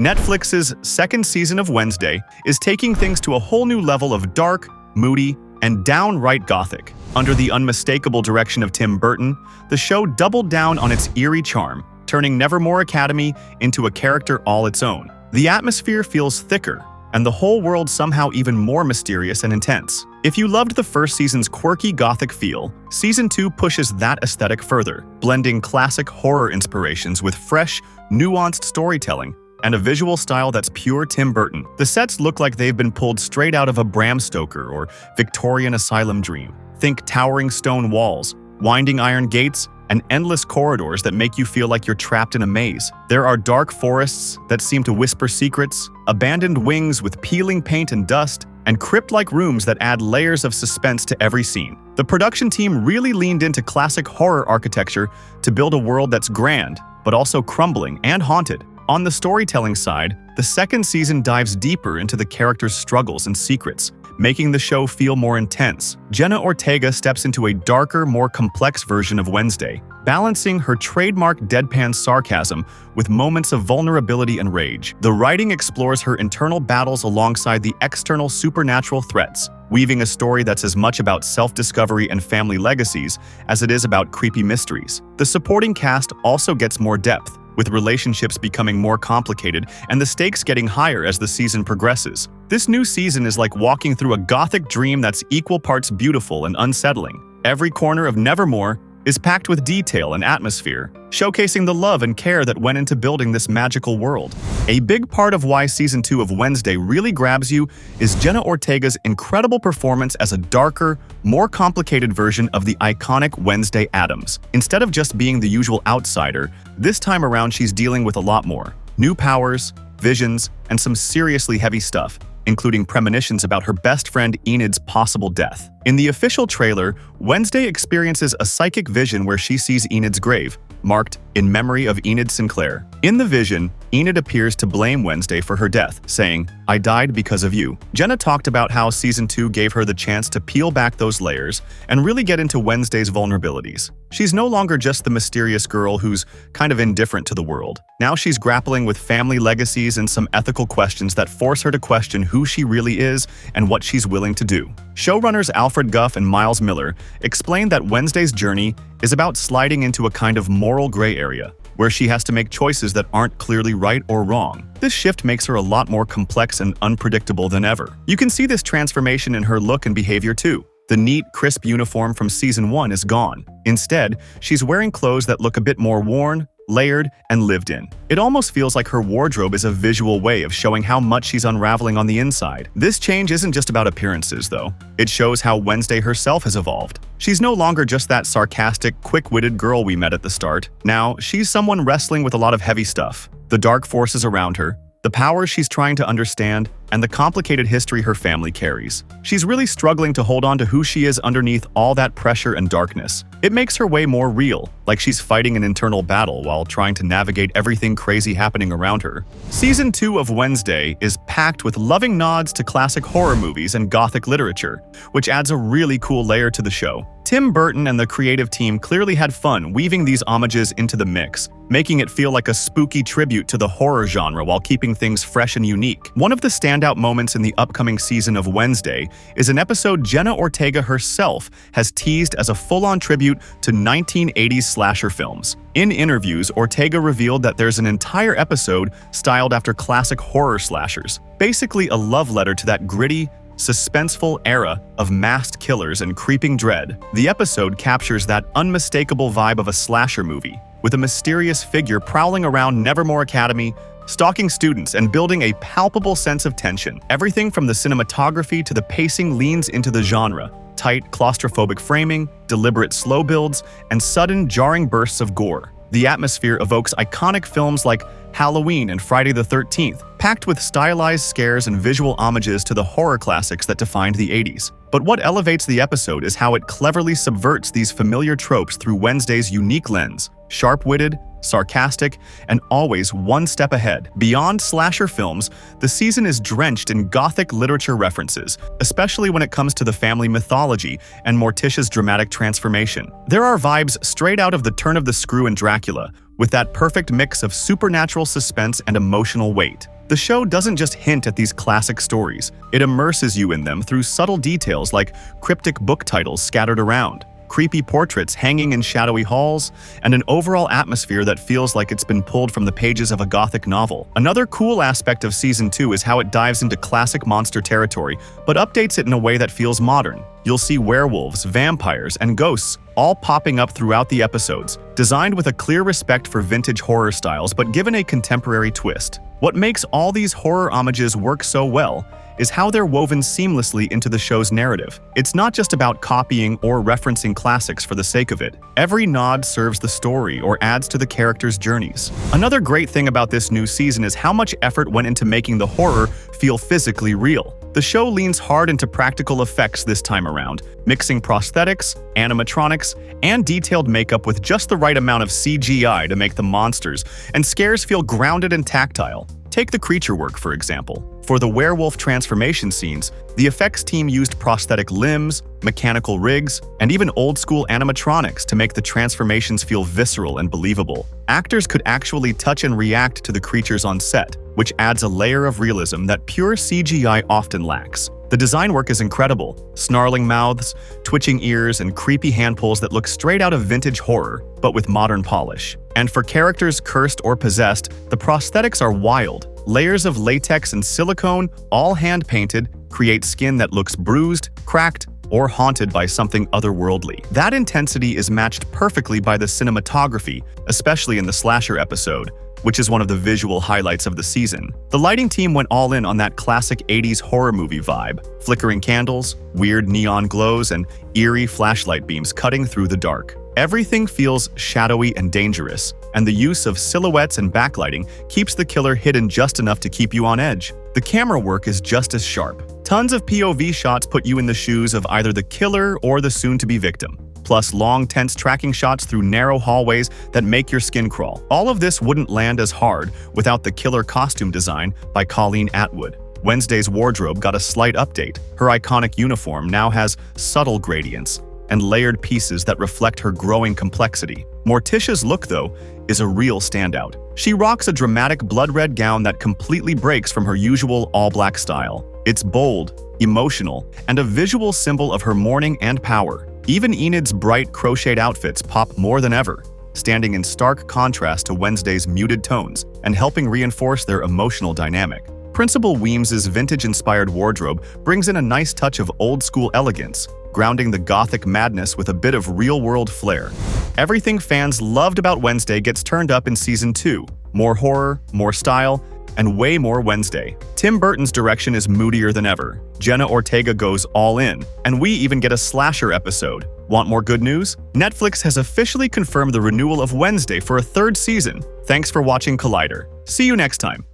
Netflix's second season of Wednesday is taking things to a whole new level of dark, moody, and downright gothic. Under the unmistakable direction of Tim Burton, the show doubled down on its eerie charm, turning Nevermore Academy into a character all its own. The atmosphere feels thicker, and the whole world somehow even more mysterious and intense. If you loved the first season's quirky gothic feel, Season 2 pushes that aesthetic further, blending classic horror inspirations with fresh, nuanced storytelling and a visual style that's pure Tim Burton. The sets look like they've been pulled straight out of a Bram Stoker or Victorian asylum dream. Think towering stone walls, winding iron gates, and endless corridors that make you feel like you're trapped in a maze. There are dark forests that seem to whisper secrets, abandoned wings with peeling paint and dust, and crypt-like rooms that add layers of suspense to every scene. The production team really leaned into classic horror architecture to build a world that's grand, but also crumbling and haunted. On the storytelling side, the second season dives deeper into the characters' struggles and secrets, making the show feel more intense. Jenna Ortega steps into a darker, more complex version of Wednesday, balancing her trademark deadpan sarcasm with moments of vulnerability and rage. The writing explores her internal battles alongside the external supernatural threats, weaving a story that's as much about self-discovery and family legacies as it is about creepy mysteries. The supporting cast also gets more depth, with relationships becoming more complicated and the stakes getting higher as the season progresses. This new season is like walking through a gothic dream that's equal parts beautiful and unsettling. Every corner of Nevermore is packed with detail and atmosphere, showcasing the love and care that went into building this magical world. A big part of why Season 2 of Wednesday really grabs you is Jenna Ortega's incredible performance as a darker, more complicated version of the iconic Wednesday Addams. Instead of just being the usual outsider, this time around she's dealing with a lot more. New powers, visions, and some seriously heavy stuff, including premonitions about her best friend Enid's possible death. In the official trailer, Wednesday experiences a psychic vision where she sees Enid's grave, marked in memory of Enid Sinclair. In the vision, Enid appears to blame Wednesday for her death, saying, "I died because of you." Jenna talked about how Season 2 gave her the chance to peel back those layers and really get into Wednesday's vulnerabilities. She's no longer just the mysterious girl who's kind of indifferent to the world. Now she's grappling with family legacies and some ethical questions that force her to question who she really is and what she's willing to do. Showrunners Alfred Gough and Miles Miller explained that Wednesday's journey is about sliding into a kind of moral gray area, where she has to make choices that aren't clearly right or wrong. This shift makes her a lot more complex and unpredictable than ever. You can see this transformation in her look and behavior too. The neat, crisp uniform from Season 1 is gone. Instead, she's wearing clothes that look a bit more worn, layered, and lived in. It almost feels like her wardrobe is a visual way of showing how much she's unraveling on the inside. This change isn't just about appearances, though. It shows how Wednesday herself has evolved. She's no longer just that sarcastic, quick-witted girl we met at the start. Now, she's someone wrestling with a lot of heavy stuff. The dark forces around her, the powers she's trying to understand, and the complicated history her family carries. She's really struggling to hold on to who she is underneath all that pressure and darkness. It makes her way more real, like she's fighting an internal battle while trying to navigate everything crazy happening around her. Season 2 of Wednesday is packed with loving nods to classic horror movies and Gothic literature, which adds a really cool layer to the show. Tim Burton and the creative team clearly had fun weaving these homages into the mix, making it feel like a spooky tribute to the horror genre while keeping things fresh and unique. One of the standout moments in the upcoming season of Wednesday is an episode Jenna Ortega herself has teased as a full-on tribute to 1980s slasher films. In interviews, Ortega revealed that there's an entire episode styled after classic horror slashers, basically a love letter to that gritty, suspenseful era of masked killers and creeping dread. The episode captures that unmistakable vibe of a slasher movie, with a mysterious figure prowling around Nevermore Academy, stalking students and building a palpable sense of tension. Everything from the cinematography to the pacing leans into the genre. Tight, claustrophobic framing, deliberate slow builds, and sudden, jarring bursts of gore. The atmosphere evokes iconic films like Halloween and Friday the 13th, packed with stylized scares and visual homages to the horror classics that defined the 80s. But what elevates the episode is how it cleverly subverts these familiar tropes through Wednesday's unique lens. Sharp-witted, sarcastic, and always one step ahead. Beyond slasher films, the season is drenched in Gothic literature references, especially when it comes to the family mythology and Morticia's dramatic transformation. There are vibes straight out of The Turn of the Screw and Dracula, with that perfect mix of supernatural suspense and emotional weight. The show doesn't just hint at these classic stories, it immerses you in them through subtle details like cryptic book titles scattered around, creepy portraits hanging in shadowy halls, and an overall atmosphere that feels like it's been pulled from the pages of a Gothic novel. Another cool aspect of Season 2 is how it dives into classic monster territory, but updates it in a way that feels modern. You'll see werewolves, vampires, and ghosts all popping up throughout the episodes, designed with a clear respect for vintage horror styles but given a contemporary twist. What makes all these horror homages work so well is how they're woven seamlessly into the show's narrative. It's not just about copying or referencing classics for the sake of it. Every nod serves the story or adds to the characters' journeys. Another great thing about this new season is how much effort went into making the horror feel physically real. The show leans hard into practical effects this time around, mixing prosthetics, animatronics, and detailed makeup with just the right amount of CGI to make the monsters and scares feel grounded and tactile. Take the creature work, for example. For the werewolf transformation scenes, the effects team used prosthetic limbs, mechanical rigs, and even old-school animatronics to make the transformations feel visceral and believable. Actors could actually touch and react to the creatures on set, which adds a layer of realism that pure CGI often lacks. The design work is incredible. Snarling mouths, twitching ears, and creepy hand pulls that look straight out of vintage horror, but with modern polish. And for characters cursed or possessed, the prosthetics are wild. Layers of latex and silicone, all hand-painted, create skin that looks bruised, cracked, or haunted by something otherworldly. That intensity is matched perfectly by the cinematography, especially in the slasher episode, which is one of the visual highlights of the season. The lighting team went all in on that classic 80s horror movie vibe, flickering candles, weird neon glows, and eerie flashlight beams cutting through the dark. Everything feels shadowy and dangerous, and the use of silhouettes and backlighting keeps the killer hidden just enough to keep you on edge. The camera work is just as sharp. Tons of POV shots put you in the shoes of either the killer or the soon-to-be victim, plus long, tense tracking shots through narrow hallways that make your skin crawl. All of this wouldn't land as hard without the killer costume design by Colleen Atwood. Wednesday's wardrobe got a slight update. Her iconic uniform now has subtle gradients and layered pieces that reflect her growing complexity. Morticia's look, though, is a real standout. She rocks a dramatic blood-red gown that completely breaks from her usual all-black style. It's bold, emotional, and a visual symbol of her mourning and power. Even Enid's bright crocheted outfits pop more than ever, standing in stark contrast to Wednesday's muted tones and helping reinforce their emotional dynamic. Principal Weems's vintage-inspired wardrobe brings in a nice touch of old-school elegance, grounding the Gothic madness with a bit of real-world flair. Everything fans loved about Wednesday gets turned up in Season 2. More horror, more style, and way more Wednesday. Tim Burton's direction is moodier than ever. Jenna Ortega goes all in, and we even get a slasher episode. Want more good news? Netflix has officially confirmed the renewal of Wednesday for a third season. Thanks for watching Collider. See you next time.